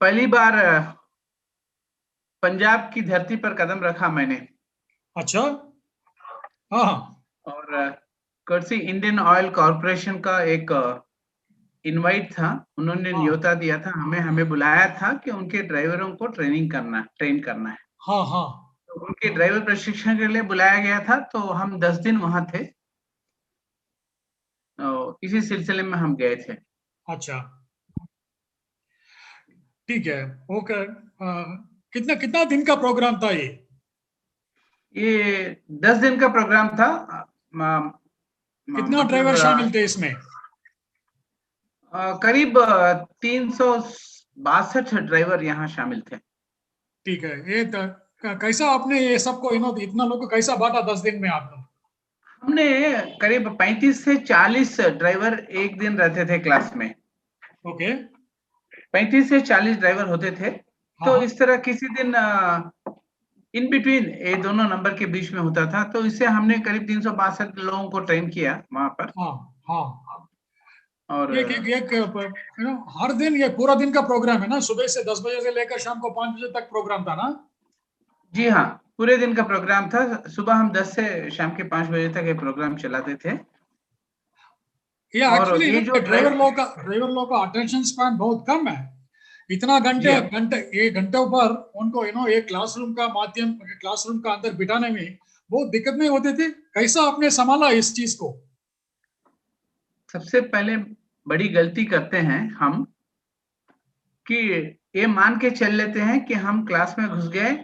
पहली बार पंजाब की धरती पर कदम रखा मैंने। अच्छा। हाँ हाँ। और कर्सी इंडियन ऑयल कॉरपोरेशन का एक इनवाइट था। उन्होंने हाँ न्योता दिया था हमें हमें बुलाया था कि उनके ड्राइवरों को ट्रेन करना है। हाँ हाँ। तो उनके ड्राइवर प्रशिक्षण के लिए बुलाया गया था, तो हम 10 दिन वहां थे। इसी सिलसिले में हम गए थे। अच्छा, ठीक है। ओके। कितना कितना दिन का प्रोग्राम था ये? ये 10 दिन का प्रोग्राम था। कितना मतलब ड्राइवर शामिल थे इसमें? करीब 362 ड्राइवर यहाँ शामिल थे। ठीक है। कैसा आपने ये सबको इतना लोग को कैसा बांटा 10 दिन में आप लोग? हमने करीब 35 से 40 ड्राइवर एक दिन रहते थे क्लास में। ओके। 35 से 40 ड्राइवर होते थे। हाँ तो हाँ इस तरह किसी दिन इन बिटवीन ये दोनों नंबर के बीच में होता था, तो इससे हमने करीब 362 लोगों को ट्रेन किया वहां पर। हाँ हाँ। और एक एक एक हर दिन ये पूरा दिन का प्रोग्राम है ना? सुबह से 10 बजे से लेकर शाम को 5 बजे तक प्रोग्राम था ना? जी हाँ, पूरे दिन का प्रोग्राम था। सुबह हम 10 से शाम के 5 बजे तक ये प्रोग्राम चलाते थे। ये और एक्चुअली ये जो ड्राइवर लोग का अटेंशन स्पैन बहुत कम है। इतना जी घंटे हाँ, घंटे ये घंटों पर उनको एक क्लासरूम का अंदर बिठाने में बहुत दिक्कत नहीं होती थी? कैसा आपने संभाला इस चीज को? सबसे पहले बड़ी गलती करते हैं हम कि ये मान के चल लेते हैं कि हम क्लास में घुस गए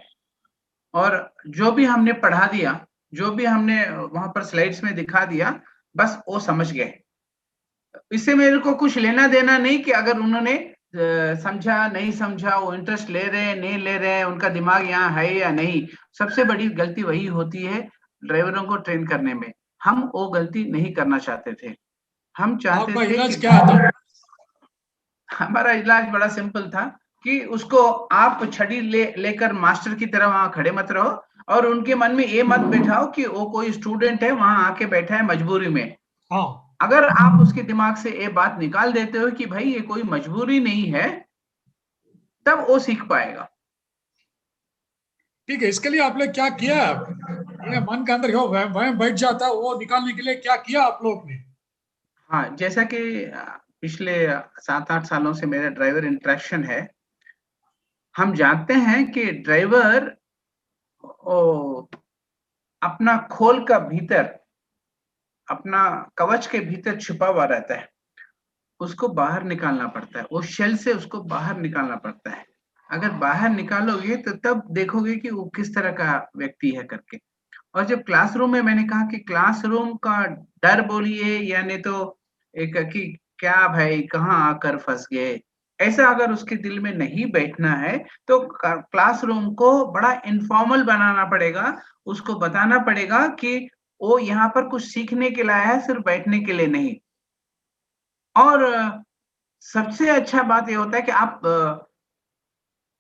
और जो भी हमने पढ़ा दिया, जो भी हमने वहां पर स्लाइड्स में दिखा दिया, बस वो समझ गए। इससे मेरे को कुछ लेना देना नहीं कि अगर उन्होंने समझा नहीं समझा, वो इंटरेस्ट ले रहे हैं नहीं ले रहे हैं, उनका दिमाग यहाँ है या नहीं। सबसे बड़ी गलती वही होती है ड्राइवरों को ट्रेन करने में। हम वो गलती नहीं करना चाहते थे। हम चाहते आपका थे कि इलाज क्या था? हमारा इलाज बड़ा सिंपल था कि उसको आप छड़ी लेकर मास्टर की तरह वहां खड़े मत रहो, और उनके मन में ये मत बैठाओ कि वो कोई स्टूडेंट है वहां आके बैठा है मजबूरी में। हाँ। अगर आप उसके दिमाग से ये बात निकाल देते हो कि भाई ये कोई मजबूरी नहीं है, तब वो सीख पाएगा। ठीक है, इसके लिए आपने क्या किया? ये मन के अंदर जो वहम वहम बैठ जाता है वो निकालने के लिए क्या किया आप लोग ने? हाँ, जैसा कि पिछले 7-8 सालों से मेरा ड्राइवर इंटरेक्शन है, हम जानते हैं कि ड्राइवर अपना खोल का भीतर, अपना कवच के भीतर छुपा हुआ रहता है। उसको बाहर निकालना पड़ता है, वो शेल से उसको बाहर निकालना पड़ता है। अगर बाहर निकालोगे तो तब देखोगे कि वो किस तरह का व्यक्ति है करके। और जब क्लासरूम में, मैंने कहा कि क्लासरूम का डर बोलिए या नहीं तो एक कि क्या भाई कहाँ आकर फंस गए, ऐसा अगर उसके दिल में नहीं बैठना है, तो क्लासरूम को बड़ा इनफॉर्मल बनाना पड़ेगा। उसको बताना पड़ेगा कि वो यहाँ पर कुछ सीखने के लिए आया है, सिर्फ बैठने के लिए नहीं। और सबसे अच्छा बात ये होता है कि आप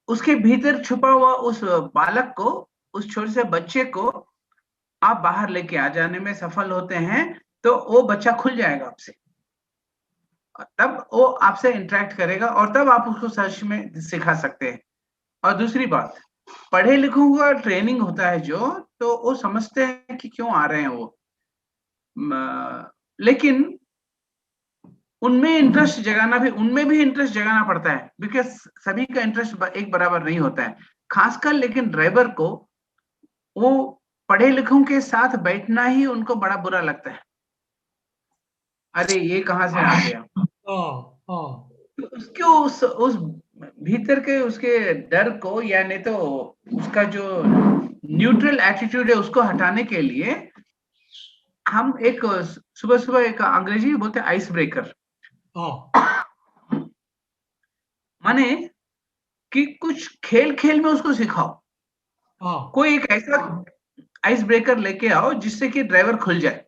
उसके भीतर छुपा हुआ उस बालक को, उस छोटे से बच्चे को आप बाहर लेके आ जाने में सफल होते हैं, तो वो बच्चा खुल जाएगा आपसे। तब वो आपसे इंटरेक्ट करेगा और तब आप उसको सच में सिखा सकते हैं। और दूसरी बात, पढ़े लिखों का ट्रेनिंग होता है जो, तो वो समझते हैं कि क्यों आ रहे हैं वो। लेकिन उनमें भी इंटरेस्ट जगाना पड़ता है, बिकॉज सभी का इंटरेस्ट एक बराबर नहीं होता है। खासकर लेकिन ड्राइवर को वो पढ़े लिखों के साथ बैठना ही उनको बड़ा बुरा लगता है। अरे ये कहाँ से आ गया। हाँ हाँ। तो उसको उस भीतर के उसके डर को, या नहीं तो उसका जो न्यूट्रल एटीट्यूड है उसको हटाने के लिए हम एक सुबह सुबह एक अंग्रेजी में बोलते हैं आइस ब्रेकर। हाँ माने कि कुछ खेल खेल में उसको सिखाओ। हाँ। कोई एक ऐसा आइस ब्रेकर लेके आओ जिससे कि ड्राइवर खुल जाए।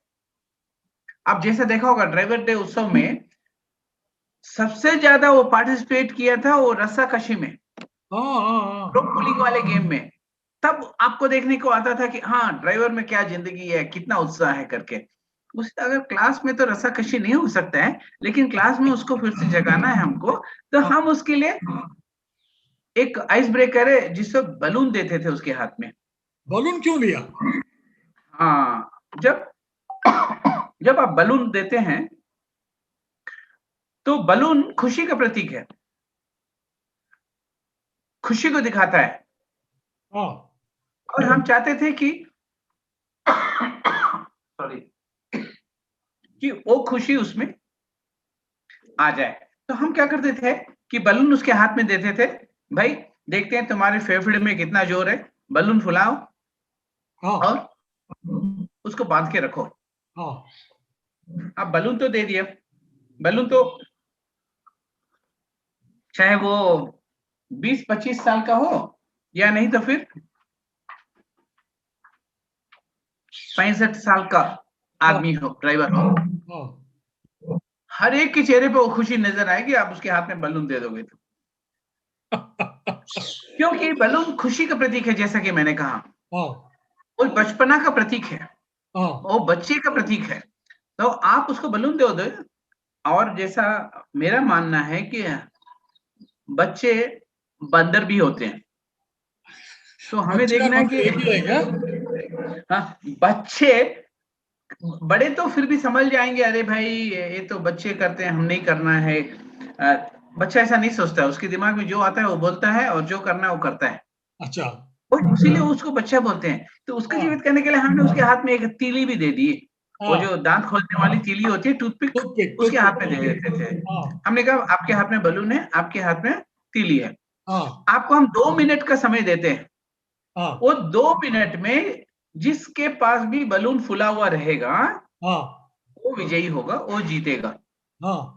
आप जैसा देखा होगा ड्राइवर डे उत्सव में सबसे ज्यादा वो पार्टिसिपेट किया था वो रस्सा कशी में, हाँ हाँ हाँ। रोप पुलिंग वाले गेम में। तब आपको देखने को आता था कि हाँ ड्राइवर में क्या जिंदगी है, कितना उत्साह है करके। उसे अगर क्लास में तो रस्साकशी नहीं हो सकता है, लेकिन क्लास में उसको फिर से जगाना है हमको, तो हाँ। हम उसके लिए एक आइस ब्रेकर है जिससे बलून देते थे उसके हाथ में। बलून क्यों लिया? हाँ, जब जब आप बलून देते हैं तो बलून खुशी का प्रतीक है, खुशी को दिखाता है। हाँ और हम चाहते थे कि सॉरी, कि वो खुशी उसमें आ जाए। तो हम क्या करते थे कि बलून उसके हाथ में देते थे, भाई देखते हैं तुम्हारे फेफड़े में कितना जोर है, बलून फुलाओ हाँ और उसको बांध के रखो। हाँ अब बलून तो दे दिया, बलून तो चाहे वो 20-25 साल का हो या नहीं तो फिर 65 साल का हाँ आदमी हो, ड्राइवर हो, हाँ हर एक के चेहरे पे वो खुशी नजर आएगी आप उसके हाथ में बलून दे दोगे तो। क्योंकि बलून खुशी का प्रतीक है, जैसा कि मैंने कहा, हाँ वो बचपना का प्रतीक है, हाँ वो बच्चे का प्रतीक है। तो आप उसको बलून दे दो। और जैसा मेरा मानना है कि बच्चे बंदर भी होते हैं, तो हमें बच्चे और देखना है बंदर एक ही है क्या? कि हाँ, बच्चे बड़े तो फिर भी समझ जाएंगे, अरे भाई ये तो बच्चे करते हैं, हम नहीं करना है। बच्चा ऐसा नहीं सोचता है, उसके दिमाग में जो आता है वो बोलता है और जो करना है वो करता है। अच्छा और इसीलिए उसको बच्चा बोलते हैं। तो उसको हाँ जीवित करने के लिए हमने उसके हाथ में एक तीली भी दे दी। वो हाँ जो दांत खोलने वाली तीली होती है, टूथपिक, टूथपिक उसके हाथ टूथपिक में दे देते थे। हाँ हमने कहा आपके हाथ में बलून है, आपके हाथ में तीली है, हाँ आपको हम 2 मिनट का समय देते हैं। हाँ वो 2 मिनट में जिसके पास भी बलून फुला हुआ रहेगा हाँ वो विजयी होगा, वो जीतेगा। हाँ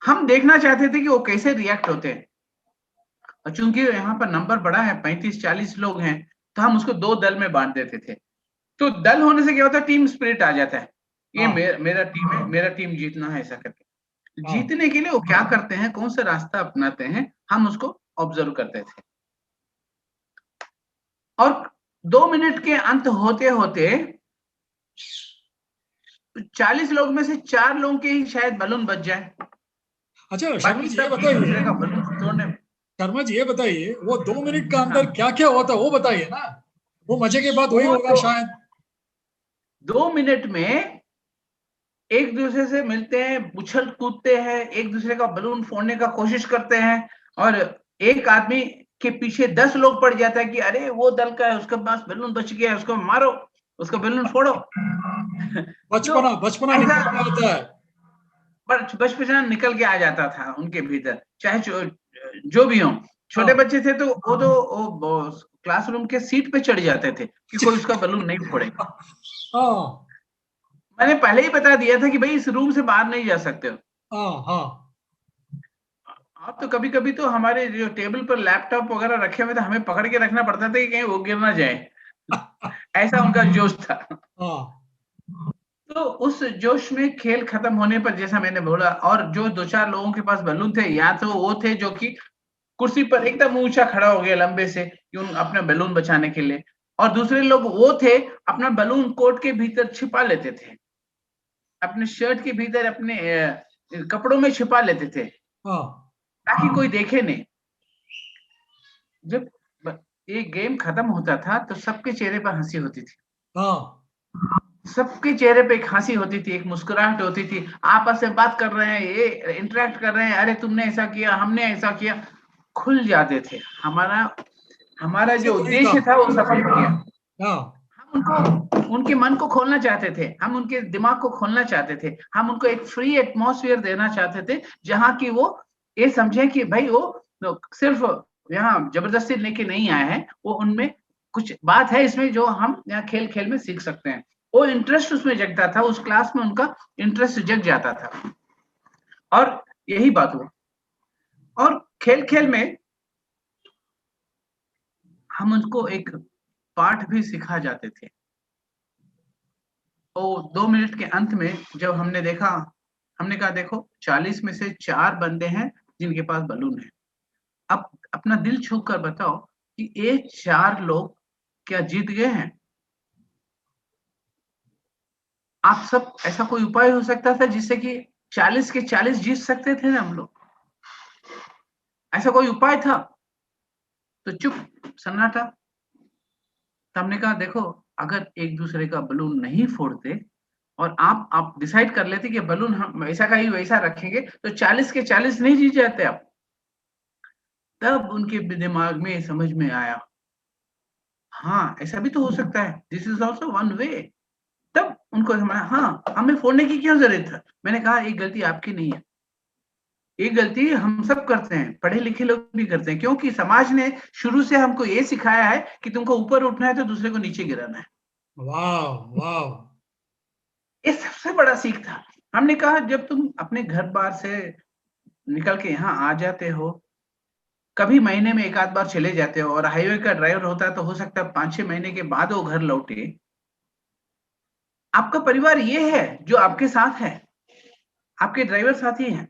हम देखना चाहते थे कि वो कैसे रिएक्ट होते हैं। और चूंकि यहाँ पर नंबर बड़ा है, 35-40 लोग हैं, तो हम उसको 2 दल में बांट देते थे। तो दल होने से क्या होता है, टीम स्पिरिट आ जाता है। ये हाँ मेरा टीम है, मेरा टीम जीतना है, ऐसा करके। हाँ जीतने के लिए वो क्या करते हैं, कौन सा रास्ता अपनाते हैं, हम उसको ऑब्जर्व करते थे। और 2 मिनट के अंत होते होते 40 लोग में से 4 लोगों के ही शायद बलून बच जाए, अच्छा शर्मा बाकी जी ये सब एक दूसरे का बताइए, बलून तोड़ने में। शर्मा जी ये बताइए, वो 2 मिनट का अंदर हाँ, क्या क्या होता है वो बताइए ना। वो मजे के बाद वही वो होगा तो शायद। 2 मिनट में एक दूसरे से मिलते हैं, उछल कूदते हैं, एक दूसरे का बलून फोड़ने का कोशिश करते हैं। और एक आदमी के पीछे 10 लोग पड़ जाता है कि अरे वो दल का है, उसके पास बलून बच गया है, उसको मारो, उसका बलून फोड़ो। तो बचपना बचपना ऐसा निकल के आता है। बचपन निकल के आ जाता था उनके भीतर, चाहे जो भी हो। छोटे हाँ बच्चे थे तो वो क्लासरूम के सीट पे चढ़ जाते थे कि कोई उसका बलून नहीं फोड़ेगा। हाँ मैंने पहले ही बता दिया था कि भाई इस रूम से बाहर नहीं जा सकते हो। हाँ हाँ आप तो कभी कभी तो हमारे जो टेबल पर लैपटॉप वगैरह रखे हुए थे, हमें पकड़ के रखना पड़ता था कि कहीं वो गिर ना जाए। ऐसा उनका जोश था। हाँ तो उस जोश में खेल खत्म होने पर, जैसा मैंने बोला, और जो 2-4 लोगों के पास बलून थे, या तो वो थे जो कि कुर्सी पर एकदम ऊंचा खड़ा हो गया लंबे से कि उन अपने बलून बचाने के लिए, और दूसरे लोग वो थे अपना बलून कोट के भीतर छिपा लेते थे, अपने शर्ट के भीतर, अपने कपड़ों में छिपा लेते थे हाँ ताकि कोई देखे नहीं। जब ये गेम खत्म होता था तो सबके चेहरे पर हंसी होती थी, हाँ सबके चेहरे पे एक हंसी होती थी, एक मुस्कुराहट होती थी। आपस में बात कर रहे हैं, ये इंटरेक्ट कर रहे हैं, अरे तुमने ऐसा किया, हमने ऐसा किया, खुल जाते थे। हमारा हमारा मकसद जो वही था। उद्देश्य था वो सफल हो गया। हाँ हम उनको, उनके मन को खोलना चाहते थे, हम उनके दिमाग को खोलना चाहते थे, हम उनको एक फ्री एटमॉस्फेयर देना चाहते थे जहां की वो ये समझे कि भाई वो सिर्फ यहाँ जबरदस्ती लेके नहीं आए हैं, वो उनमें कुछ बात है इसमें जो हम यहाँ खेल खेल में सीख सकते हैं। वो इंटरेस्ट उसमें जगता था, उस क्लास में उनका इंटरेस्ट जग जाता था। और यही बात हुआ। और खेल खेल में हम उनको एक पाठ भी सिखा जाते थे। तो 2 मिनट के अंत में जब हमने देखा, हमने कहा देखो 40 में से 4 बंदे हैं जिनके पास बलून है। अब अपना दिल छू कर बताओ कि ये 4 लोग क्या जीत गए हैं? आप सब, ऐसा कोई उपाय हो सकता था जिससे कि 40 के 40 जीत सकते थे ना हम लोग? ऐसा कोई उपाय था? तो चुप, सन्नाटा। तो हमने कहा देखो, अगर एक दूसरे का बलून नहीं फोड़ते और आप डिसाइड कर लेते कि बलून हम वैसा का ही वैसा रखेंगे, तो 40 के 40 नहीं जीत जाते आप। तब उनके दिमाग में समझ में आया, हाँ ऐसा भी तो हो सकता है, this is also one way. तब उनको समझा, हाँ हमें फोड़ने की क्यों जरूरत है। मैंने कहा एक गलती आपकी नहीं है, एक गलती हम सब करते हैं, पढ़े लिखे लोग भी करते हैं, क्योंकि समाज ने शुरू से हमको ये सिखाया है कि तुमको ऊपर उठना है तो दूसरे को नीचे गिराना है। वाह वाह। ये सबसे बड़ा सीख था। हमने कहा जब तुम अपने घर बार से निकल के यहाँ आ जाते हो, कभी महीने में एक आध बार चले जाते हो, और हाईवे का ड्राइवर होता है तो हो सकता है 5-6 महीने के बाद वो घर लौटे। आपका परिवार ये है जो आपके साथ है, आपके ड्राइवर साथी हैं।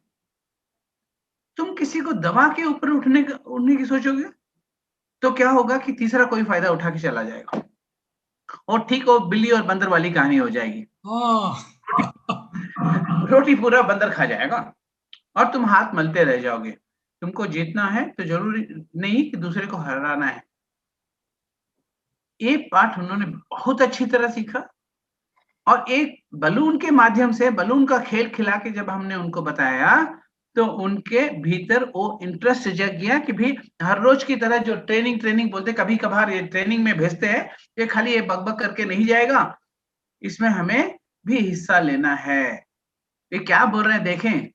तुम किसी को दबा के ऊपर उठने की सोचोगे तो क्या होगा कि तीसरा कोई फायदा उठा के चला जाएगा, और ठीक वो बिल्ली और बंदर वाली कहानी हो जाएगी। हाँ। रोटी पूरा बंदर खा जाएगा और तुम हाथ मलते रह जाओगे। तुमको जीतना है तो जरूरी नहीं कि दूसरे को हराना है। ये पाठ उन्होंने बहुत अच्छी तरह सीखा, और एक बलून के माध्यम से, बलून का खेल खिला के जब हमने उनको बताया, तो उनके भीतर वो इंटरेस्ट जग गया कि भी हर रोज की तरह जो ट्रेनिंग बोलते, कभी कभार ये ट्रेनिंग में भेजते हैं, ये खाली ये बकबक करके नहीं जाएगा, इसमें हमें भी हिस्सा लेना है। ये क्या बोल रहे हैं देखें,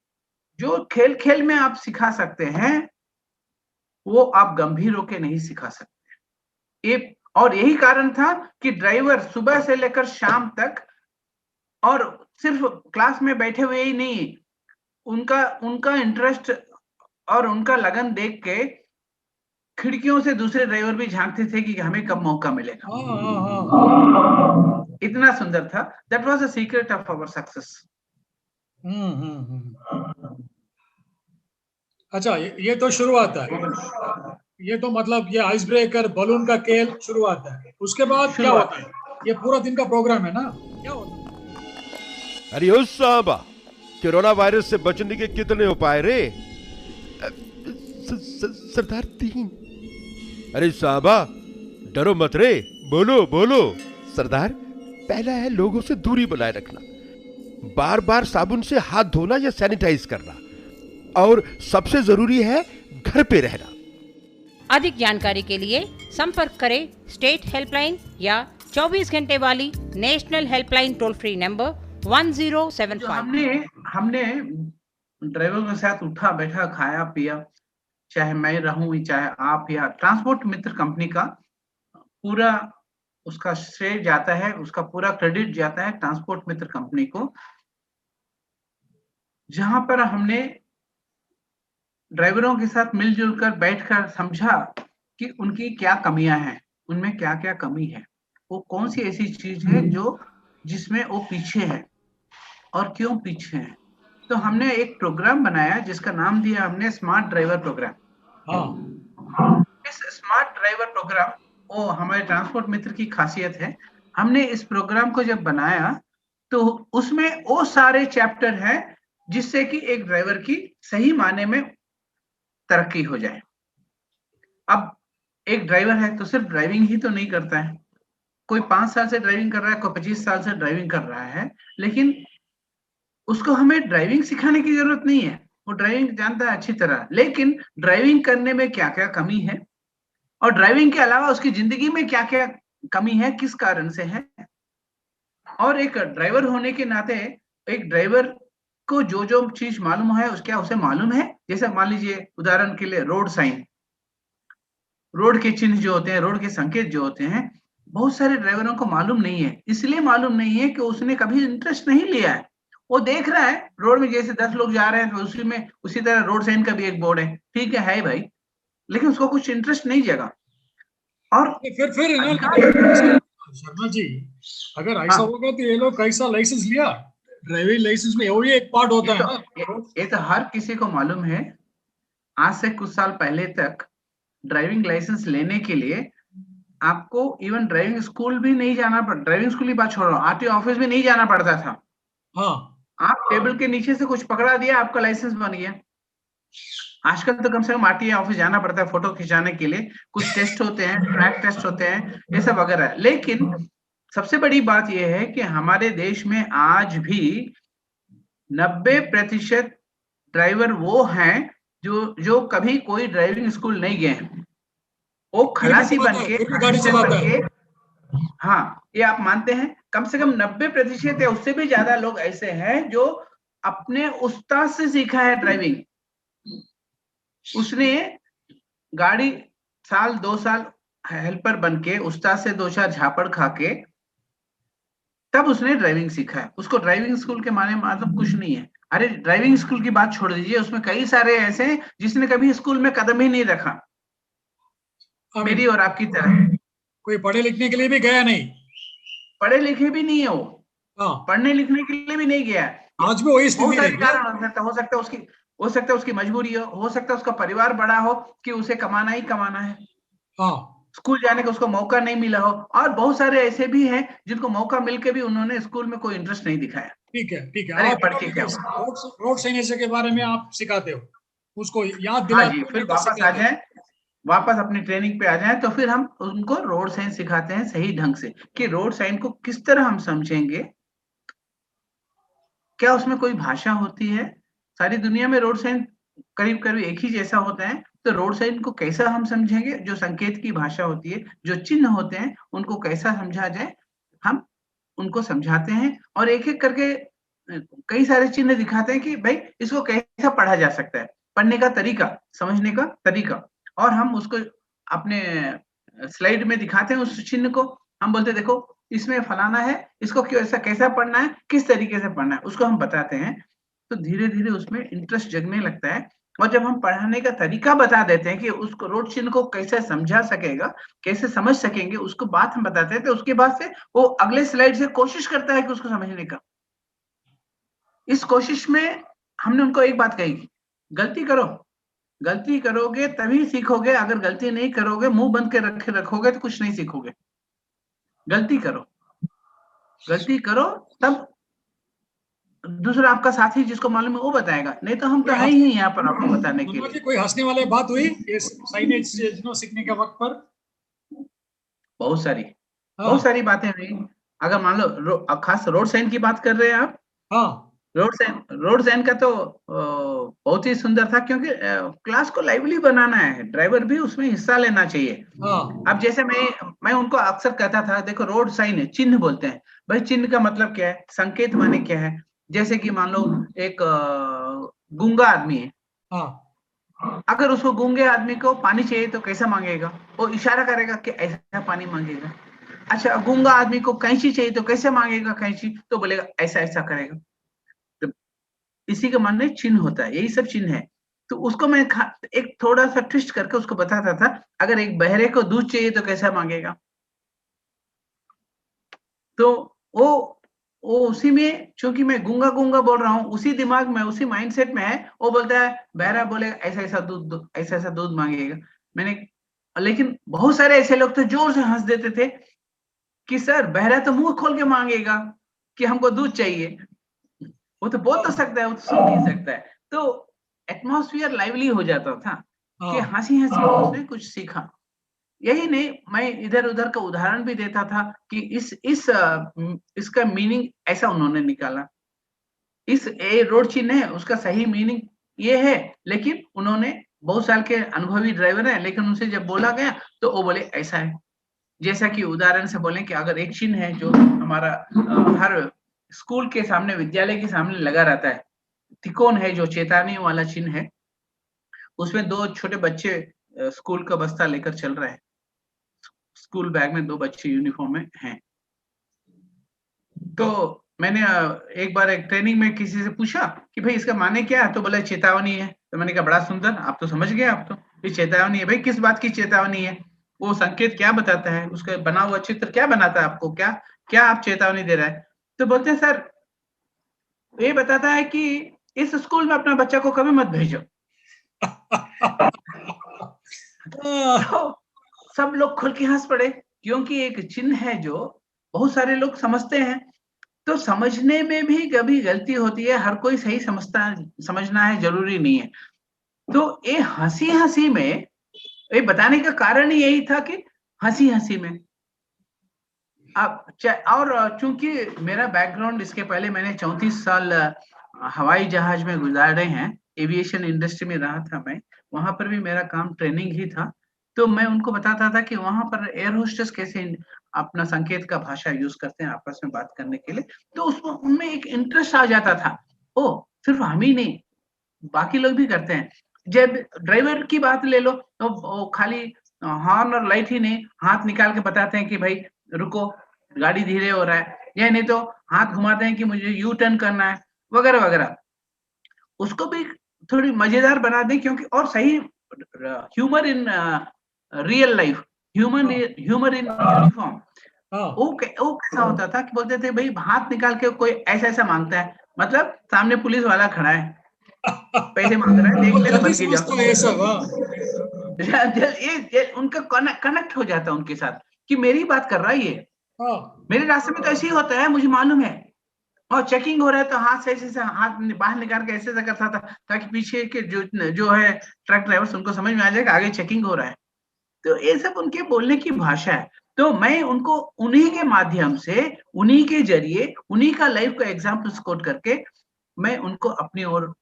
जो खेल खेल में आप सिखा सकते हैं वो आप गंभीर होके नहीं सिखा सकते। ये और यही कारण था कि ड्राइवर सुबह से लेकर शाम तक, और सिर्फ क्लास में बैठे हुए ही नहीं, उनका उनका इंटरेस्ट और उनका लगन देख के खिड़कियों से दूसरे ड्राइवर भी झांकते थे कि हमें कब मौका मिलेगा। हाँ हाँ हाँ। इतना सुंदर था। That was the secret of our success. अच्छा, ये तो शुरुआत है। ये तो मतलब ये आइस ब्रेकर, बलून का खेल शुरुआत है। उसके बाद क्या शुरुआत होता है? ये पूरा दिन का प्रोग्राम है ना, क्या होता है? अरे ओ साहबा, कोरोना वायरस से बचने के कितने उपाय रे? सरदार 3। अरे साहबा, डरो मत रे, बोलो बोलो। सरदार, पहला है लोगों से दूरी बनाए रखना, बार बार साबुन से हाथ धोना या सैनिटाइज करना, और सबसे जरूरी है घर पे रहना। अधिक जानकारी के लिए संपर्क करें स्टेट हेल्पलाइन या 24 घंटे वाली national helpline toll free number 1075। हमने ड्राइवर के साथ उठा बैठा, खाया पिया, चाहे मैं रहूं चाहे आप, या ट्रांसपोर्ट मित्र कंपनी का पूरा उसका श्रेय जाता है, उसका पूरा क्रेडिट जाता है ट्रांसपोर्ट मित्र कंपनी को, जहां पर हमने ड्राइवरों के साथ मिलजुल कर बैठकर समझा कि उनकी क्या कमियां हैं, उनमें क्या क्या कमी है, वो कौन सी ऐसी चीज है जो जिसमें वो पीछे है और क्यों पीछे है। तो हमने एक प्रोग्राम बनाया जिसका नाम दिया हमने स्मार्ट ड्राइवर प्रोग्राम। इस स्मार्ट ड्राइवर प्रोग्राम, वो हमारे ट्रांसपोर्ट मित्र की खासियत है। हमने इस प्रोग्राम को जब बनाया तो उसमें वो सारे चैप्टर हैं जिससे कि एक ड्राइवर की सही माने में तरक्की हो जाए। अब एक ड्राइवर है तो सिर्फ ड्राइविंग ही तो नहीं करता है, कोई 5 साल से ड्राइविंग कर रहा है, कोई 25 साल से ड्राइविंग कर रहा है, लेकिन उसको हमें ड्राइविंग सिखाने की जरूरत नहीं है, वो ड्राइविंग जानता है अच्छी तरह, लेकिन ड्राइविंग करने में क्या क्या कमी है, और ड्राइविंग के अलावा उसकी जिंदगी में क्या क्या कमी है, किस कारण से है। और एक ड्राइवर होने के नाते एक ड्राइवर को जो जो चीज मालूम है क्या उसे मालूम है। जैसे मान लीजिए उदाहरण के लिए रोड साइन, रोड के चिन्ह जो होते हैं, रोड के संकेत जो होते हैं, बहुत सारे ड्राइवरों को मालूम नहीं है। इसलिए मालूम नहीं है कि उसने कभी इंटरेस्ट नहीं लिया है। वो देख रहा है रोड में जैसे 10 लोग जा रहे हैं तो उसी तरह रोड साइन का भी एक बोर्ड है, ठीक है भाई, लेकिन उसको कुछ इंटरेस्ट नहीं जगा। और फिर शर्मा जी, अगर ऐसा होगा तो ये लोग कैसा लाइसेंस लिया? ड्राइविंग लाइसेंस में वही एक पार्ट होता है ना। ये तो हर किसी को मालूम है। आज से कुछ साल पहले तक ड्राइविंग लाइसेंस लेने के लिए आपको इवन ड्राइविंग स्कूल भी नहीं जाना पड़ता, ड्राइविंग स्कूल की बात छोड़ो, आरटीओ ऑफिस भी नहीं जाना पड़ता था। हाँ, आप टेबल के नीचे से कुछ पकड़ा दिया, आपका लाइसेंस बन गया। आजकल तो कम से कम आरटीए ऑफिस जाना पड़ता है फोटो खिंचाने के लिए, कुछ टेस्ट होते हैं, ट्रैक टेस्ट होते हैं, ये सब वगैरह। लेकिन सबसे बड़ी बात यह है कि हमारे देश में आज भी 90% ड्राइवर वो हैं जो कभी कोई ड्राइविंग स्कूल नहीं गए हैं। वो खलासी बन के, फिर भी गाड़ी चलाता है। हाँ, ये आप मानते हैं? कम से कम 90% या उससे भी ज्यादा लोग ऐसे हैं जो अपने उस्ताद से सीखा है ड्राइविंग। उसने गाड़ी साल 2 साल हेल्पर बन के उस्ताद से 2-4 झापड़ खा के तब उसने ड्राइविंग सीखा है। उसको ड्राइविंग स्कूल के माने मतलब कुछ नहीं है। अरे ड्राइविंग स्कूल की बात छोड़ दीजिए, उसमें कई सारे ऐसे हैं जिसने कभी स्कूल में कदम ही नहीं रखा, मेरी और आपकी तरह। कोई पढ़े लिखने के लिए भी गया नहीं, पढ़े लिखे भी नहीं है वो, हाँ, पढ़ने लिखने के लिए भी नहीं गया। आज भी वही बहुत स्थिति सारे है। कारण हो सकता है उसकी मजबूरी हो सकता है उसका परिवार बड़ा हो कि उसे कमाना ही कमाना है, हाँ, स्कूल जाने का उसको मौका नहीं मिला हो। और बहुत सारे ऐसे भी हैं जिनको मौका मिलके भी उन्होंने स्कूल में कोई इंटरेस्ट नहीं दिखाया। ठीक है, ठीक है। अरे आप पढ़ के क्या होगा? रोड साइनेज के बारे में आप सिखाते हो, उसको याद हाँ दिलाते जी, हो, फिर नहीं तो वापस आ सिखाते हो। जाए, वापस अपनी ट्रेनिंग पे आ जाए तो फिर हम उनको रोड साइन सिखाते हैं सही ढंग से कि रोड साइन को किस तरह हम समझेंगे। क्या उसमें कोई भाषा होती है? सारी दुनिया में रोड साइन करीब करीब एक ही जैसा होता है, तो रोड साइन को कैसा हम समझेंगे? जो संकेत की भाषा होती है, जो चिन्ह होते हैं, उनको कैसा समझा जाए, हम उनको समझाते हैं और एक-एक करके कई सारे चिन्ह दिखाते हैं कि भाई इसको कैसा पढ़ा जा सकता है, पढ़ने का तरीका, समझने का तरीका। और हम उसको अपने स्लाइड में दिखाते हैं उस चिन्ह को। हम बोलते हैं देखो इसमें फलाना है, इसको कैसा पढ़ना है, किस तरीके से पढ़ना है, उसको हम बताते हैं। तो धीरे-धीरे उसमें इंटरेस्ट जगने लगता है। और जब हम पढ़ाने का तरीका बता देते हैं कि उसको रोड चिन्ह को कैसे समझा सकेगा, कैसे समझ सकेंगे, उसको बात हम बताते हैं, तो उसके बाद से वो अगले स्लाइड से कोशिश करता है कि उसको समझने का। इस कोशिश में हमने उनको एक बात कही, गलती करो, गलती करोगे तभी सीखोगे, अगर गलती नहीं करोगे, मुँह बंद के रखोगे तो कुछ नहीं सीखोगे। गलती करो तब दूसरा आपका साथी जिसको मालूम है वो बताएगा, नहीं तो हम तो है ही यहाँ पर आपको बताने के लिए। कोई हंसने वाली बात हुई इस साइनेज सीखने के वक्त पर? बहुत सारी, हाँ, बहुत सारी बातें हुई। अगर मान लो खास रोड साइन की बात कर रहे हैं आप, हाँ, रोड साइन का तो बहुत ही सुंदर था, क्योंकि क्लास को लाइवली बनाना है, ड्राइवर भी उसमें हिस्सा लेना चाहिए। हाँ, अब जैसे मैं उनको अक्सर कहता था, देखो रोड साइन है, चिन्ह बोलते हैं भाई, चिन्ह का मतलब क्या है, संकेत माने क्या है। जैसे कि मान लो एक गूंगा आदमी है, हाँ, अगर उसको गूंगे आदमी को पानी चाहिए तो कैसा मांगेगा? वो इशारा करेगा कि ऐसा पानी मांगेगा। अच्छा, गूंगा आदमी को कैंची चाहिए तो कैसे मांगेगा कैंची? तो बोलेगा ऐसा ऐसा करेगा। तो इसी का मानने चिन्ह होता है, यही सब चिन्ह है। तो उसको मैं एक थोड़ा सा ट्विस्ट करके उसको बताता था, अगर एक बहरे को दूध चाहिए तो कैसा मांगेगा? तो वो उसी में, चूंकि मैं गूंगा गूंगा बोल रहा हूँ, उसी दिमाग में उसी माइंडसेट में है, वो बोलता है बहरा बोलेगा ऐसा ऐसा दूध दो, ऐसा ऐसा दूध मांगेगा। लेकिन बहुत सारे ऐसे लोग थे जोर से हंस देते थे कि सर बहरा तो मुंह खोल के मांगेगा कि हमको दूध चाहिए, वो तो बोल तो सकता है, वो तो सुन नहीं सकता है। तो एटमॉस्फेयर लाइवली हो जाता था कि हाँ, हंसी हंसी उसने कुछ सीखा। यही नहीं, मैं इधर-उधर का उदाहरण भी देता था कि इसका मीनिंग ऐसा उन्होंने निकाला। इस ए रोड चिन्ह है, उसका सही मीनिंग ये है, लेकिन उन्होंने बहुत साल के अनुभवी ड्राइवर हैं, लेकिन उनसे जब बोला गया तो वो बोले ऐसा है। जैसा कि उदाहरण से बोलें कि अगर एक चिन्ह है जो हमारा हर स्कूल के सामने, विद्यालय के सामने लगा रहता है, त्रिकोण है जो चेतावनी वाला चिन्ह है, उसमें 2 छोटे बच्चे स्कूल का बस्ता लेकर चल रहे हैं। स्कूल बैग में 2 बच्चे यूनिफॉर्म में हैं। तो मैंने एक बार एक ट्रेनिंग में किसी से पूछा कि भाई इसका माने क्या है? तो बोला चेतावनी है। तो मैंने कहा बड़ा सुंदर, आप तो समझ गए, आप तो ये चेतावनी है। भाई किस बात की चेतावनी है? वो संकेत क्या बताता है? उसका बना हुआ चित्र क्या बनाता है आपको? क्या क्या आप चेतावनी दे रहा है? तो बोलते हैं सर ये बताता है कि इस स्कूल में अपना बच्चा को कभी मत भेजो। तो सब लोग खुल के हंस पड़े, क्योंकि एक चिन्ह है जो बहुत सारे लोग समझते हैं। तो समझने में भी कभी गलती होती है, हर कोई सही समझना है जरूरी नहीं है। तो ये हंसी में, ये बताने का कारण ही यही था कि हंसी में अब और चूंकि मेरा बैकग्राउंड, इसके पहले मैंने 34 साल हवाई जहाज में गुजारे हैं, एविएशन इंडस्ट्री में रहा था मैं, वहां पर भी मेरा काम ट्रेनिंग ही था। तो मैं उनको बताता था कि वहां पर एयर होस्टेस कैसे अपना संकेत का भाषा यूज करते हैं आपस में बात करने के लिए। तो उसमें उनमें एक इंटरेस्ट आ जाता था। ओ, सिर्फ हम ही नहीं, बाकी लोग भी करते हैं। जब ड्राइवर की बात ले लो तो वो खाली हॉर्न और लाइट ही नहीं, हाथ निकाल के बताते हैं कि भाई रुको, गाड़ी धीरे हो रहा है, या नहीं तो हाथ घुमाते हैं कि मुझे यू टर्न करना है, वगैरह वगैरह। उसको भी थोड़ी मजेदार बना दें, क्योंकि और सही humour in real life, humour in uniform. वो कैसा होता था कि बोलते थे भाई हाथ निकाल के कोई ऐसा मांगता है, मतलब सामने पुलिस वाला खड़ा है, पैसे मांग रहा है, देख ले बच के जाओ। ये सब ये उनका कनेक्ट हो जाता है उनके साथ कि मेरी बात कर रहा है ये, मेरे रास्ते में तो ऐसे ही होता है, मुझे मालूम है। और चेकिंग हो रहा है तो हाथ से ऐसे हाथ बाहर निकाल के ऐसे करता था ताकि पीछे के जो है ट्रक ड्राइवर्स, उनको समझ में आ जाएगा आगे चेकिंग हो रहा है। तो ये सब उनके बोलने की भाषा है। तो मैं उनको उन्हीं के माध्यम से, उन्हीं के जरिए, उन्हीं का लाइफ का एग्जाम्पल कोट करके मैं उनको अपनी ओर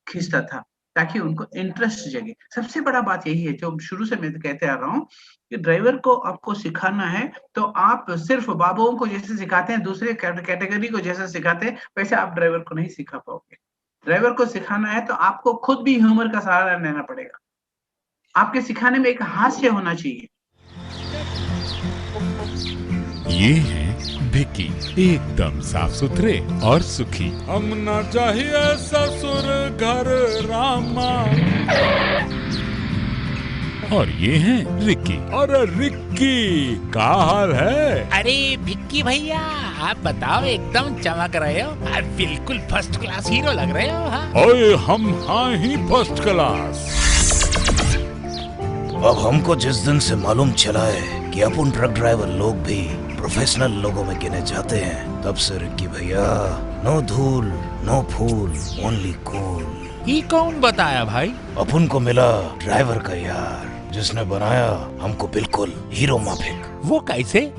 खींचता था ताकि उनको इंटरेस्ट जगे। सबसे बड़ा बात यही है जो शुरू से मैं कहते आ रहा हूँ कि ड्राइवर को आपको सिखाना है तो आप सिर्फ बाबुओं को जैसे सिखाते हैं, दूसरे कैटेगरी को जैसे सिखाते हैं, वैसे आप ड्राइवर को नहीं सिखा पाओगे। ड्राइवर को सिखाना है तो आपको खुद भी ह्यूमर का सहारा लेना पड़ेगा। आपके सिखाने में एक हास्य होना चाहिए। ये है भिक्की, एकदम साफ सुथरे और सुखी। हम ना चाहिए ससुर घर रामा। और ये है रिक्की। अरे रिक्की, का हाल है? अरे भिक्की भैया, आप बताओ, एकदम चमक रहे हो, आप बिल्कुल फर्स्ट क्लास हीरो लग रहे हो। हाँ? ओए हम हाँ ही फर्स्ट क्लास। अब हमको जिस दिन से मालूम चला है कि अपन ट्रक ड्राइवर लोग भी प्रोफेशनल लोगों में गिने जाते हैं, तब से रिक्की भैया नो धूल नो फूल, ओनली कूल। ये कौन बताया भाई? अपन को मिला ड्राइवर का यार, जिसने बनाया हमको बिल्कुल हीरो माफिक। वो कैसे?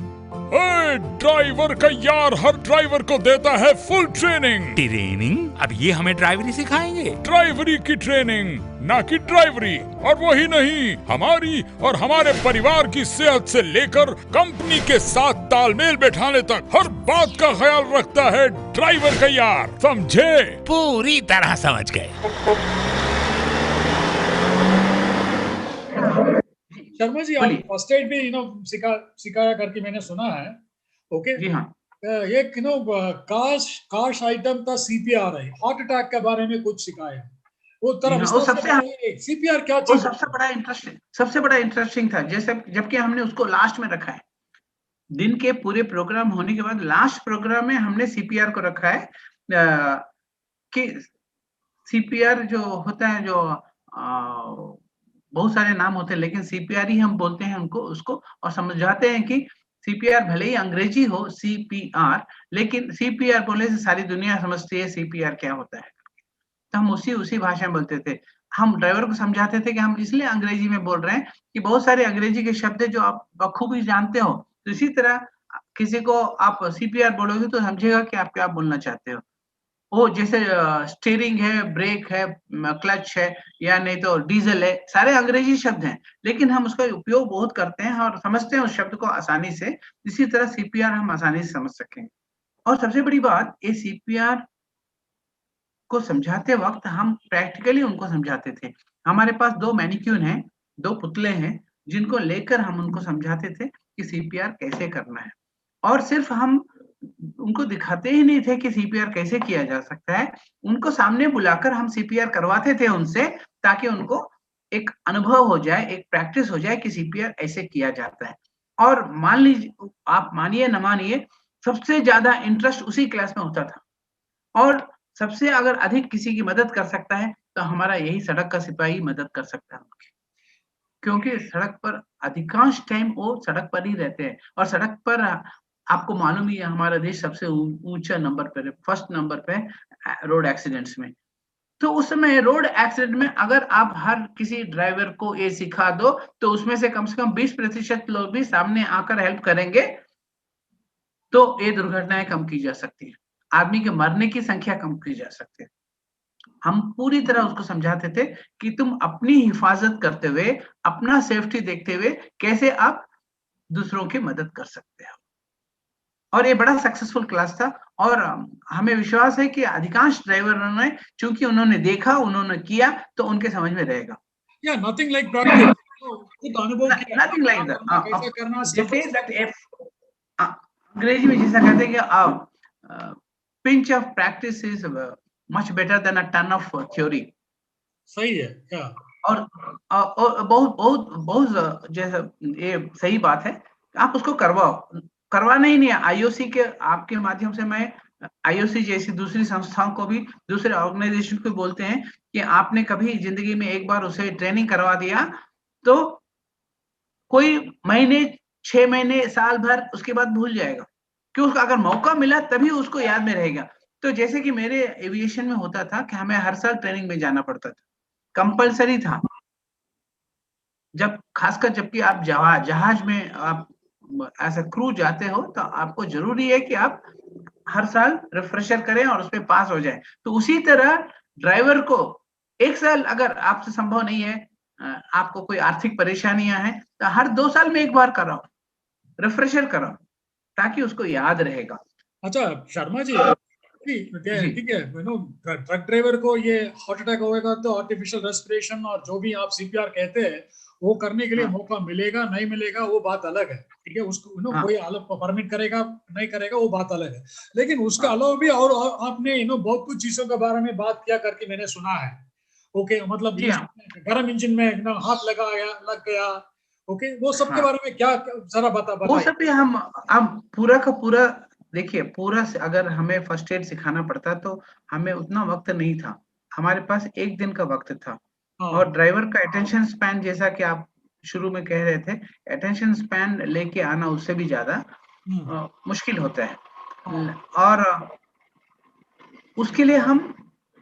ड्राइवर का यार हर ड्राइवर को देता है फुल ट्रेनिंग। ट्रेनिंग? अब ये हमें ड्राइवरी सिखाएंगे? ड्राइवरी की ट्रेनिंग, ना कि ड्राइवरी। और वही नहीं, हमारी और हमारे परिवार की सेहत से लेकर कंपनी के साथ तालमेल बैठाने तक हर बात का ख्याल रखता है ड्राइवर का यार, समझे? पूरी तरह समझ गए। शर्मा जी, आप फर्स्ट एड भी सिखाया करके मैंने सुना है। ओके जी हाँ। एक काश आइटम था सीपीआर है, हार्ट अटैक के बारे में कुछ सिखाया। वो तरह सीपीआर क्या चीज? सबसे बड़ा इंटरेस्टिंग था, जैसे जबकि हमने उसको लास्ट में रखा है। दिन के पूरे प्रोग्राम होने के बाद लास्ट प्रोग्राम में हमने सीपीआर को रखा है कि सीपीआर जो होता है, जो बहुत सारे नाम होते हैं, लेकिन सीपीआर ही हम बोलते हैं उनको, उसको, और समझाते हैं कि सीपीआर भले ही अंग्रेजी हो सीपीआर, लेकिन सीपीआर बोलने से सारी दुनिया समझती है सीपीआर क्या होता है। तो हम उसी भाषा में बोलते थे। हम ड्राइवर को समझाते थे कि हम इसलिए अंग्रेजी में बोल रहे हैं कि बहुत सारे अंग्रेजी के शब्द जो आप बखूबी जानते हो, तो इसी तरह किसी को आप सीपीआर बोलोगे तो समझेगा कि आप क्या बोलना चाहते हो। वो जैसे स्टीयरिंग है, ब्रेक है, क्लच है, या नहीं तो डीजल है, सारे अंग्रेजी शब्द हैं, लेकिन हम उसका उपयोग बहुत करते हैं और समझते हैं उस शब्द को आसानी से। इसी तरह सीपीआर हम आसानी से समझ सकेंगे। और सबसे बड़ी बात, ये सीपीआर को समझाते वक्त हम प्रैक्टिकली उनको समझाते थे। हमारे पास 2 मैनिक्यून हैं, 2 पुतले हैं, जिनको लेकर हम उनको समझाते थे कि सीपीआर कैसे करना है। और सिर्फ हम उनको दिखाते ही नहीं थे कि सीपीआर कैसे किया जा सकता है, उनको सामने बुलाकर हम सीपीआर करवाते थे उनसे, ताकि उनको एक अनुभव हो जाए, एक प्रैक्टिस हो जाए कि सीपीआर ऐसे किया जाता है। और मान लीजिए, आप मानिए न मानिए, सबसे ज्यादा इंटरेस्ट उसी क्लास में होता था। और सबसे अगर अधिक किसी की मदद कर सकता है तो हमारा यही सड़क का सिपाही मदद कर सकता है उनकी, क्योंकि सड़क पर अधिकांश टाइम वो सड़क पर ही रहते हैं। और सड़क पर आपको मालूम ही है, हमारा देश सबसे ऊंचा नंबर पर है, फर्स्ट नंबर पे रोड एक्सीडेंट्स में। तो उस समय रोड एक्सीडेंट में अगर आप हर किसी ड्राइवर को ये सिखा दो, तो उसमें से कम 20% लोग भी सामने आकर हेल्प करेंगे, तो ये दुर्घटनाएं कम की जा सकती है, आदमी के मरने की संख्या कम की जा सकती है। हम पूरी तरह उसको समझाते थे कि तुम अपनी हिफाजत करते हुए, अपना सेफ्टी देखते हुए कैसे आप दूसरों की मदद कर सकते हो। और ये बड़ा सक्सेसफुल क्लास था और हमें विश्वास है कि अधिकांश ड्राइवरों ने, चूंकि उन्होंने देखा, उन्होंने किया, तो उनके समझ में रहेगा। या नथिंग लाइक प्रैक्टिस, खुद अनुभव किया, नथिंग लाइक दैट, कैसे करना, they say that if अंग्रेजी में जैसा कहते हैं कि pinch of practice is much better than a ton of theory। सही है क्या? और बहुत बहुत बहुत जैसा ये सही बात है, आप उसको करवाना ही नहीं है। आईओसी के आपके माध्यम से मैं आईओसी जैसी दूसरी संस्थाओं को भी, दूसरे ऑर्गेनाइजेशन को बोलते हैं कि आपने कभी जिंदगी में एक बार उसे ट्रेनिंग करवा दिया, तो कोई महीने, 6 महीने, साल भर उसके बाद भूल जाएगा, कि उसको अगर मौका मिला तभी उसको याद में रहेगा। तो जैसे कि मेरे एविएशन में होता था कि हमें हर साल ट्रेनिंग में जाना पड़ता था, कंपलसरी था। जब खासकर जबकि आप जहाज में आप एज अ क्रू जाते हो, तो आपको जरूरी है कि आप हर साल रिफ्रेशर करें और उसमें पास हो जाए। तो उसी तरह ड्राइवर को एक साल अगर आपसे संभव नहीं है, आपको कोई आर्थिक परेशानियां हैं, तो हर 2 साल में एक बार कराओ, रिफ्रेशर कराओ, ताकि उसको याद रहेगा। अच्छा शर्मा जी, ठीक है, ट्रक ड्राइवर को ये हार्ट अटैक होगा तो आर्टिफिशियल रेस्पिरेशन और जो भी आप सीपीआर कहते हैं वो करने के लिए मौका मिलेगा नहीं मिलेगा वो बात अलग है, ठीक है, उसको कोई अलग परमिट करेगा नहीं करेगा वो बात अलग है। लेकिन उसके अलावा भी और आपने बहुत कुछ चीजों के बारे में बात किया करके मैंने सुना है। ओके, मतलब गर्म इंजन में हाथ लग गया, ओके, वो सब के बारे में क्या जरा बताइए। वो सब भी हम पूरा का पूरा देखिए, पूरा से अगर हमें फर्स्ट एड सिखाना पड़ता तो हमें उतना वक्त नहीं था, हमारे पास 1 दिन का वक्त था। और ड्राइवर का अटेंशन स्पैन, जैसा कि आप शुरू में कह रहे थे, अटेंशन स्पैन लेके आना उससे भी ज्यादा मुश्किल होता है। और उसके लिए हम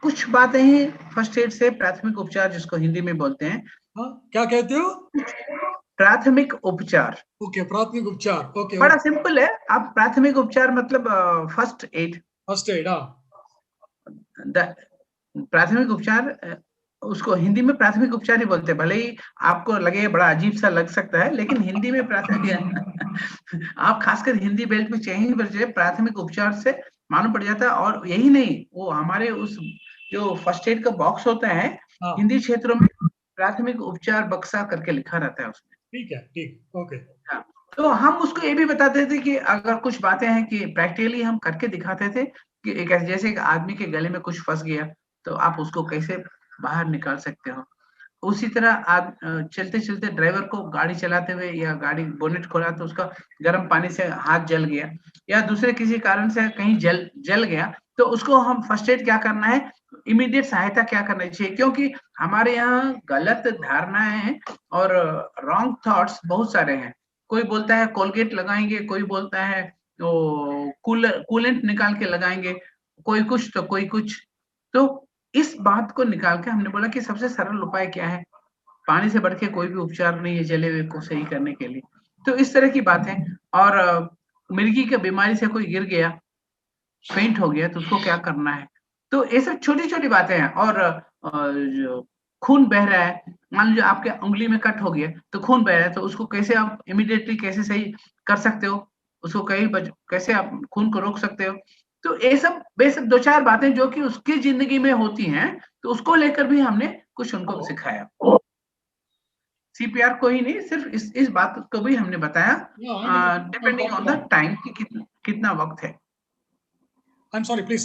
कुछ बातें ही फर्स्ट एड से, प्राथमिक उपचार जिसको हिंदी में बोलते हैं, क्या कहते हो? प्राथमिक उपचार। ओके, प्राथमिक उपचार, ओके, बड़ा सिंपल है। आप प्राथमिक उपचार मतलब फर्स्ट एड, प्राथमिक उपचार, उसको हिंदी में प्राथमिक उपचार ही बोलते हैं। भले ही आपको लगे बड़ा अजीब सा लग सकता है, लेकिन हिंदी में प्राथमिक आप खासकर हिंदी बेल्ट में चाहिए, प्राथमिक उपचार से मालूम पड़ जाता है। और यही नहीं, वो हमारे उस जो फर्स्ट एड का बॉक्स होता है, हिंदी क्षेत्रों में प्राथमिक उपचार बक्सा करके लिखा रहता है उसमें। ठीक है, ठीक, ओके। हाँ, तो हम उसको ये भी बताते थे कि अगर कुछ बातें हैं कि प्रैक्टिकली हम करके दिखाते थे कि एक जैसे एक आदमी के गले में कुछ फंस गया, तो आप उसको कैसे बाहर निकाल सकते हो। उसी तरह आप चलते चलते ड्राइवर को गाड़ी चलाते हुए, या गाड़ी बोनेट खोला तो उसका गर्म पानी से हाथ जल गया, या दूसरे किसी कारण से कहीं जल गया, तो उसको हम फर्स्ट एड क्या करना है, इमीडिएट सहायता क्या करनी चाहिए। क्योंकि हमारे यहाँ गलत धारणाएं हैं और रॉन्ग थॉट्स बहुत सारे हैं। कोई बोलता है कोलगेट लगाएंगे, कोई बोलता है तो कूलेंट निकाल के लगाएंगे, कोई कुछ तो कोई कुछ। तो इस बात को निकाल के हमने बोला कि सबसे सरल उपाय क्या है, पानी से बढ़ के कोई भी उपचार नहीं है जले हुए को सही करने के लिए। तो इस तरह की बात है। और मिर्गी की बीमारी से कोई गिर गया, फेंट हो गया, तो उसको क्या करना है। तो ये सब छोटी छोटी बातें हैं। और जो खून बह रहा है, मान लीजिए आपके उंगली में कट हो गया तो खून बह रहा है, तो उसको कैसे आप इमीडिएटली कैसे सही कर सकते हो, उसको कैसे आप खून को रोक सकते हो। तो ये सब बेसिक 2-4 बातें जो कि उसकी जिंदगी में होती हैं, तो उसको लेकर भी हमने कुछ उनको सिखाया। सीपीआर को ही नहीं, सिर्फ इस बात को भी हमने बताया, डिपेंडिंग ऑन द टाइम कि कितना वक्त है। I'm sorry, please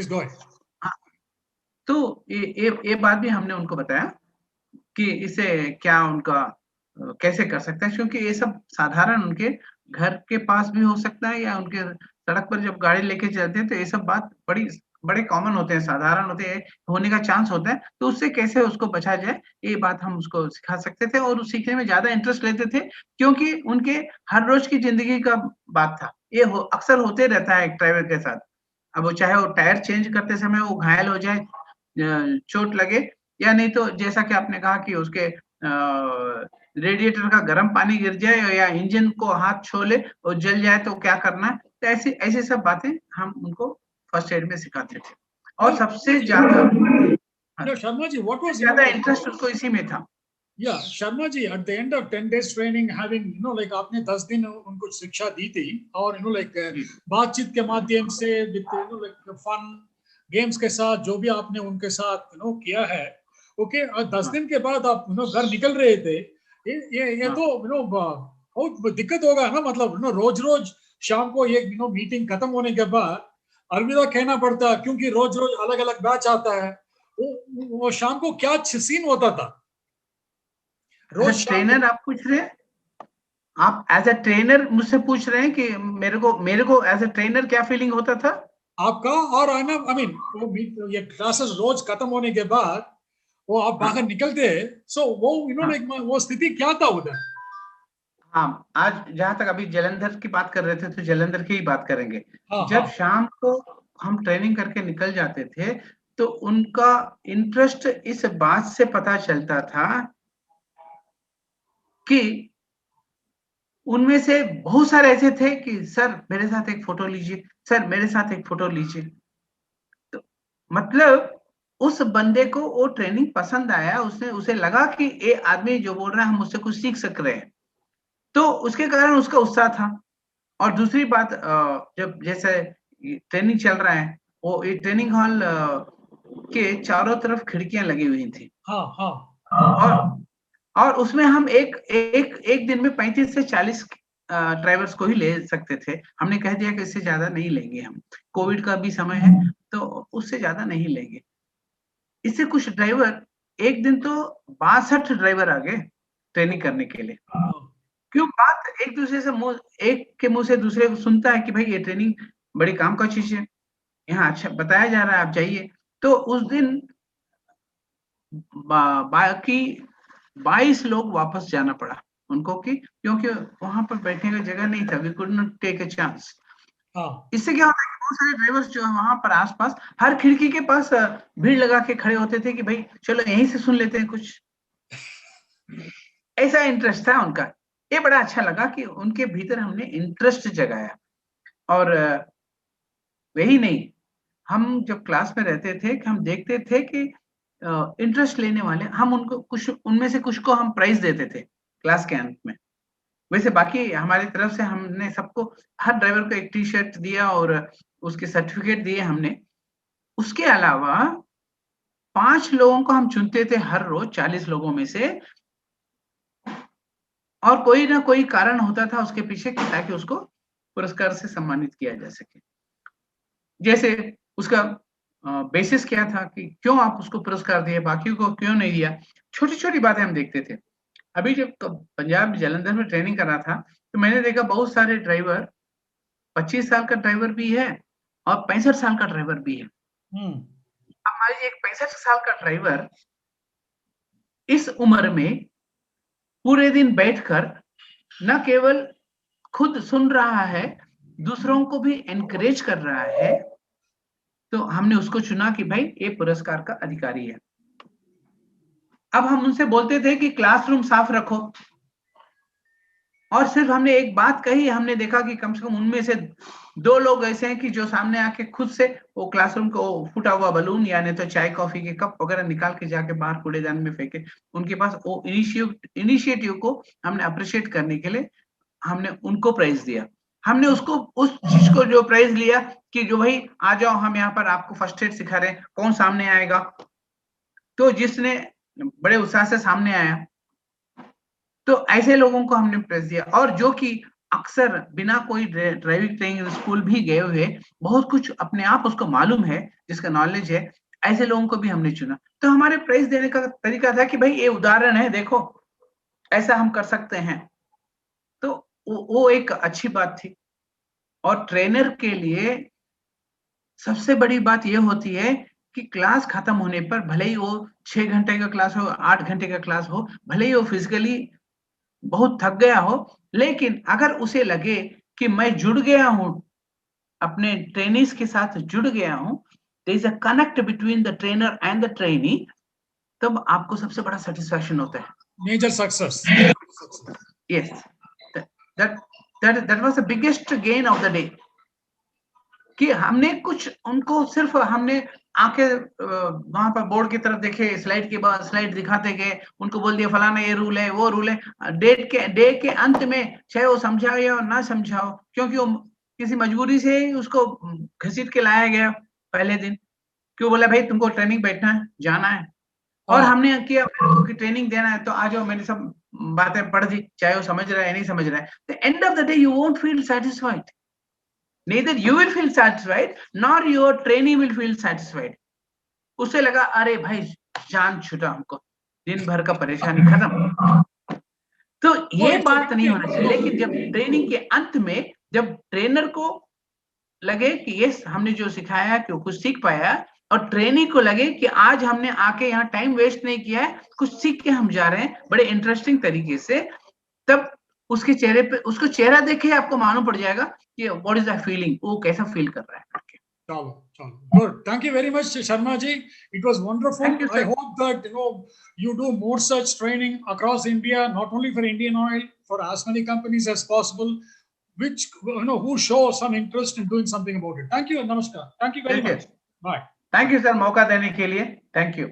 go ahead. तो ये बात भी हमने उनको बताया कि इसे क्या उनका कैसे कर सकते हैं, क्योंकि ये सब साधारण उनके घर के पास भी हो सकता है, या उनके सड़क पर जब गाड़ी लेके चलते हैं तो ये सब बात बड़े कॉमन होते हैं, साधारण होते हैं, होने का चांस होता है। तो उससे कैसे उसको बचा जाए, ये बात हम उसको सिखा सकते थे। और उस सीखने में ज्यादा इंटरेस्ट लेते थे, क्योंकि उनके हर रोज की जिंदगी का बात था। ये अक्सर होते रहता है एक ड्राइवर के साथ। अब वो चाहे वो टायर चेंज करते समय वो घायल हो जाए, चोट लगे, या नहीं तो जैसा कि आपने कहा कि उसके रेडिएटर का गर्म पानी गिर जाए या इंजन को हाथ छू ले और जल जाए तो क्या करना है। तो ऐसी ऐसी सब बातें हम उनको फर्स्ट एड में सिखाते थे। और सबसे ज्यादा Sharma ji, what was ज्यादा इंटरेस्ट उसको इसी में था। Yeah, Sharma ji, at the end of 10 days training, having, like आपने 10 दिन उनको शिक्षा दी थी और like बातचीत के माध्यम से with like fun games के साथ जो भी आपने उनके साथ किया है, ओके, और 10 दिन के बाद आप घर निकल रहे थे, ये तो बहुत दिक्कत होगा ना, मतलब रोज शाम को ये मीटिंग खत्म होने के बाद अलविदा कहना पड़ता, क्योंकि रोज अलग अलग बैच आता है। वो शाम को क्या सीन होता था? रोज ट्रेनर आप पूछ रहे हैं, आप एज अ ट्रेनर मुझसे पूछ रहे हैं कि मेरे को एज अ ट्रेनर क्या फीलिंग होता था आपका? और आई मीन ये क्लासेस रोज खत्म होने के बाद वो आप बाहर निकलते, सो वो लाइक वो स्थिति क्या था उधर? हाँ, आज जहां तक अभी जलंधर की बात कर रहे थे तो जलंधर की ही बात करेंगे। जब शाम को हम ट्रेनिंग करके निकल जाते थे तो उनका इंटरेस्ट इस बात से पता चलता था कि उनमें से बहुत सारे ऐसे थे कि सर मेरे साथ एक फोटो लीजिए, सर मेरे साथ एक फोटो लीजिए। तो मतलब उस बंदे को वो ट्रेनिंग पसंद आया, उसे लगा कि ये आदमी जो बोल रहा है हम उससे कुछ सीख सक रहे हैं, तो उसके कारण उसका उत्साह था। और दूसरी बात, जब जैसे ट्रेनिंग चल रहा है, वो ये ट्रेनिंग हॉल के चारों तरफ खिड़कियां लगी हुई थी। और उसमें हम एक दिन में 35 से 40 ड्राइवर्स को ही ले सकते थे। हमने कह दिया कि इससे ज्यादा नहीं लेंगे, हम कोविड का भी समय है तो उससे ज्यादा नहीं लेंगे। इससे कुछ ड्राइवर, एक दिन तो 62 ड्राइवर आ गए ट्रेनिंग करने के लिए। क्यों? बात एक दूसरे से एक के मुंह से दूसरे को सुनता है कि भाई ये ट्रेनिंग बड़ी काम का चीज है, यहाँ अच्छा बताया जा रहा है, आप जाइए। तो उस दिन बाकी 22 लोग वापस जाना पड़ा उनको, क्योंकि वहां पर बैठने का जगह नहीं था। We could not take a chance. इससे क्या होता है कि बहुत सारे ड्राइवर्स जो है वहां पर आसपास हर खिड़की के पास भीड़ लगा के खड़े होते थे कि भाई चलो यहीं से सुन लेते हैं कुछ। ऐसा इंटरेस्ट था उनका। ये बड़ा अच्छा लगा कि उनके भीतर हमने इंटरेस्ट जगाया। और वही नहीं, हम जब क्लास में रहते थे कि हम देखते थे कि इंटरेस्ट लेने वाले, हम उनको कुछ, उनमें से कुछ को हम प्राइज देते थे क्लास के अंत में। वैसे बाकी हमारी तरफ से हमने सबको, हर ड्राइवर को एक टी शर्ट दिया और उसके सर्टिफिकेट दिए हमने। उसके अलावा 5 लोगों को हम चुनते थे हर रोज 40 लोगों में से, और कोई ना कोई कारण होता था उसके पीछे कि ताकि उसको पुरस्कार से सम्मानित किया जा सके। जैसे उसका बेसिस क्या था कि क्यों आप उसको पुरस्कार दिए, बाकियों को क्यों नहीं दिया, छोटी छोटी बातें हम देखते थे। अभी जब पंजाब जलंधर में ट्रेनिंग कर रहा था तो मैंने देखा बहुत सारे ड्राइवर, 25 साल का ड्राइवर भी है और 65 साल का ड्राइवर भी है। हमारी एक 65 साल का ड्राइवर इस उम्र में पूरे दिन बैठकर न केवल खुद सुन रहा है, दूसरों को भी एनकरेज कर रहा है। तो हमने उसको चुना कि भाई ये पुरस्कार का अधिकारी है। अब हम उनसे बोलते थे कि क्लासरूम साफ रखो, और सिर्फ हमने एक बात कही, हमने देखा कि कम से कम उनमें से 2 लोग ऐसे हैं कि जो सामने आके खुद से वो क्लासरूम को फूटा हुआ बलून या नहीं तो चाय कॉफी के कप वगैरह निकाल के जाके बाहर कूड़ेदान में फेंके। उनके पास वो इनिशिएटिव को हमने अप्रिशिएट करने के लिए हमने उनको प्राइज दिया। हमने उसको उस चीज को जो प्राइज लिया कि जो भाई आ जाओ, हम यहाँ पर आपको फर्स्ट एड सिखा रहे हैं, कौन सामने आएगा। तो जिसने बड़े उत्साह से सामने आया, तो ऐसे लोगों को हमने प्राइज दिया। और जो कि अक्सर बिना कोई ड्राइविंग ट्रेनिंग स्कूल भी गए हुए बहुत कुछ अपने आप उसको मालूम है, जिसका नॉलेज है, ऐसे लोगों को भी हमने चुना। तो हमारे प्राइज देने का तरीका था कि भाई ये उदाहरण है, देखो ऐसा हम कर सकते हैं। तो वो एक अच्छी बात थी। और ट्रेनर के लिए सबसे बड़ी बात ये होती है कि क्लास खत्म होने पर, भले ही वो 6 घंटे का क्लास हो, 8 घंटे का क्लास हो, भले ही वो फिजिकली बहुत थक गया हो, लेकिन अगर उसे लगे कि मैं जुड़ गया हूं, अपने ट्रेनिंग्स के साथ जुड़ गया हूं, there is a connect between the trainer and the trainee, तब आपको सबसे बड़ा satisfaction होता है. Major success. Yes, that was the biggest gain of the day. कि हमने कुछ उनको सिर्फ हमने आके वहां पर बोर्ड की तरफ देखे, स्लाइड के बाद स्लाइड दिखाते गए, उनको बोल दिया फलाना ये रूल है वो रूल है. डे के अंत में चाहे वो समझाओ या ना समझाओ, क्योंकि वो किसी मजबूरी से उसको घसीट के लाया गया पहले दिन, क्यों बोला भाई तुमको ट्रेनिंग बैठना है, जाना है, और हमने किया कि ट्रेनिंग देना है तो आ जाओ, मैंने सब बातें पढ़ दी, चाहे वो समझ रहा है नहीं समझ रहा है. The end of the day you won't feel satisfied. Neither you will feel satisfied nor your trainee will feel satisfied. उससे लगा अरे भाई जान छूटा, हमको दिन भर का परेशानी खत्म. तो ये बात नहीं होना चाहिए. लेकिन जब ट्रेनिंग के अंत में जब ट्रेनर को लगे कि यस हमने जो सिखाया कि वो कुछ सीख पाया, और ट्रेनी को लगे कि आज हमने आके यहाँ टाइम वेस्ट नहीं किया है, कुछ सीख के हम जा रहे हैं बड़े इंटरेस्टिंग तरीके से, तब उसके चेहरे पे, उसको चेहरा देखे आपको मालूम पड़ जाएगा कि व्हाट इज द फीलिंग, वो कैसा फील कर रहा है. चलो good. Thank you very much Sharma ji. It was wonderful. I hope that you do more such training across India, not only for Indian Oil, for as many companies as possible, which who show some interest in doing something about it. Thank you. Namaskar. Thank you very much. Bye. Thank you sir, मौका देने के लिए. Thank you.